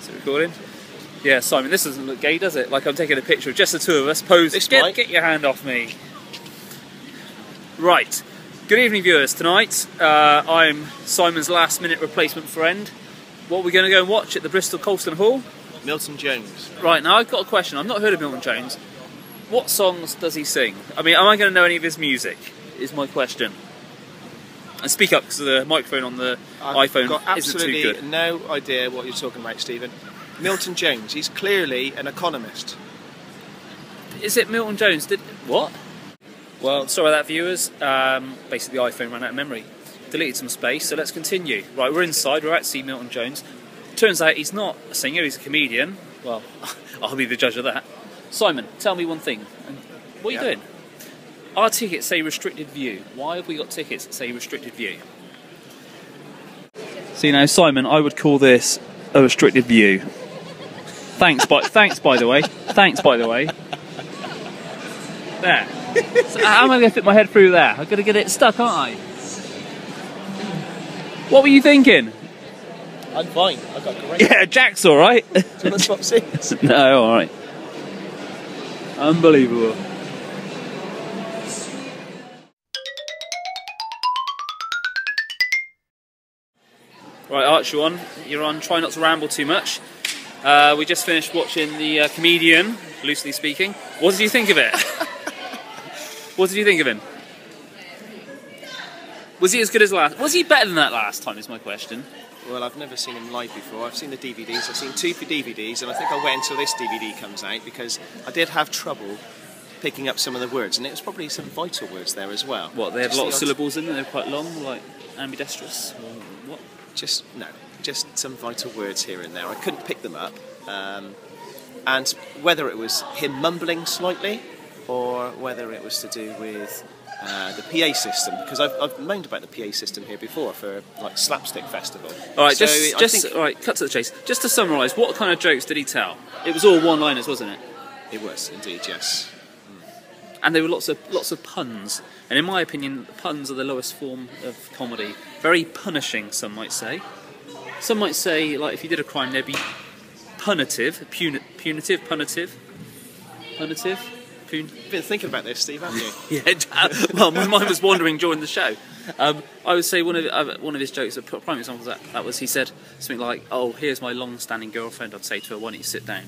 Is it recording? Yeah, Simon, this doesn't look gay, does it? Like I'm taking a picture of just the two of us posing. Get your hand off me. Right. Good evening, viewers. Tonight, I'm Simon's last-minute replacement friend. What are we going to go and watch at the Bristol Colston Hall? Milton Jones. Right, now I've got a question. I've not heard of Milton Jones. What songs does he sing? I mean, am I going to know any of his music? Is my question. And speak up, because the microphone on the iPhone isn't too good. I've got absolutely no idea what you're talking about, Stephen. Milton Jones, he's clearly an economist. Is it Milton Jones? What? Well, sorry about that, viewers. Basically, the iPhone ran out of memory. Deleted some space, so let's continue. Right, we're inside, we're at to see Milton Jones. Turns out he's not a singer, he's a comedian. Well, I'll be the judge of that. Simon, tell me one thing. What are you doing? Our tickets say restricted view. Why have we got tickets that say restricted view? See now, Simon, I would call this a restricted view. Thanks, by the way. Thanks, by the way. There. So how am I going to fit my head through there? I've got to get it stuck, aren't I? What were you thinking? I'm fine. I've got great. Yeah, Jack's all right. Do you want to swap seats? No, all right. Unbelievable. Right, Arch, you're on. Try not to ramble too much. We just finished watching the comedian, loosely speaking. What did you think of it? What did you think of him? Was he as good as last? Was he better than that last time, is my question. Well, I've never seen him live before. I've seen the DVDs. I've seen 2 DVDs, and I think I'll wait until this DVD comes out, because I did have trouble picking up some of the words, and it was probably some vital words there as well. What, they had a lot of syllables in them? They were quite long, like ambidextrous? Or what? Just some vital words here and there. I couldn't pick them up, and whether it was him mumbling slightly or whether it was to do with the PA system, because I've moaned about the PA system here before for like slapstick festival. All right, so all right, cut to the chase. Just to summarise, what kind of jokes did he tell? It was all one-liners, wasn't it? It was indeed, yes. And there were lots of puns. And in my opinion, puns are the lowest form of comedy. Very punishing, some might say. Some might say, like, if you did a crime, there'd be punitive. You've been thinking about this, Steve, haven't you? Yeah, well, my mind was wandering during the show. I would say one of his jokes, a prime example of that was he said something like, "Oh, here's my long-standing girlfriend." I'd say to her, "Why don't you sit down?"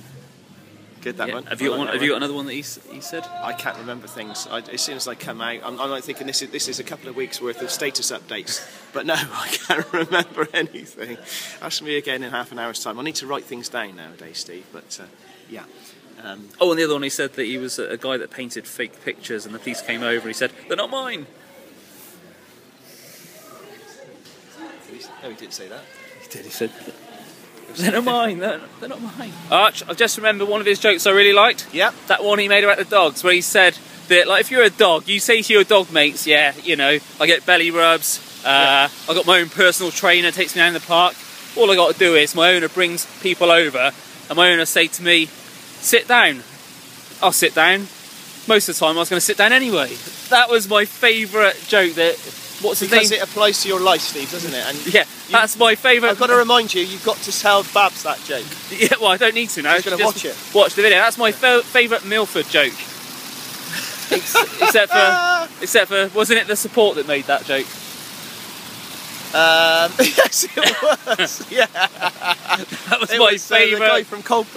Good, that one. Have you got another one that he said? I can't remember things. As soon as I come out, I'm like thinking this is a couple of weeks worth of status updates. But no, I can't remember anything. Ask me again in half an hour's time. I need to write things down nowadays, Steve. But yeah. Oh, and the other one, he said that he was a guy that painted fake pictures, and the police came over. He said, "They're not mine." No, he didn't say that. He did. He said, "They're not mine. They're not mine." Arch, I just remembered one of his jokes I really liked. Yeah. That one he made about the dogs, where he said that, like, if you're a dog, you say to your dog mates, "Yeah, you know, I get belly rubs. I got my own personal trainer, takes me down the park. All I got to do is my owner brings people over, and my owner say to me, 'Sit down.' I'll sit down. Most of the time I was going to sit down anyway." That was my favourite joke. What's his name? Because it applies to your life, Steve, doesn't it? And yeah, that's my favourite. I've got to remind you, you've got to tell Babs that joke. Yeah, well, I don't need to now. She's going to watch it. Watch the video. That's my favourite Milford joke. except for, wasn't it the support that made that joke? Yes, it was. Yeah, that was my favourite. The guy from Coldplay.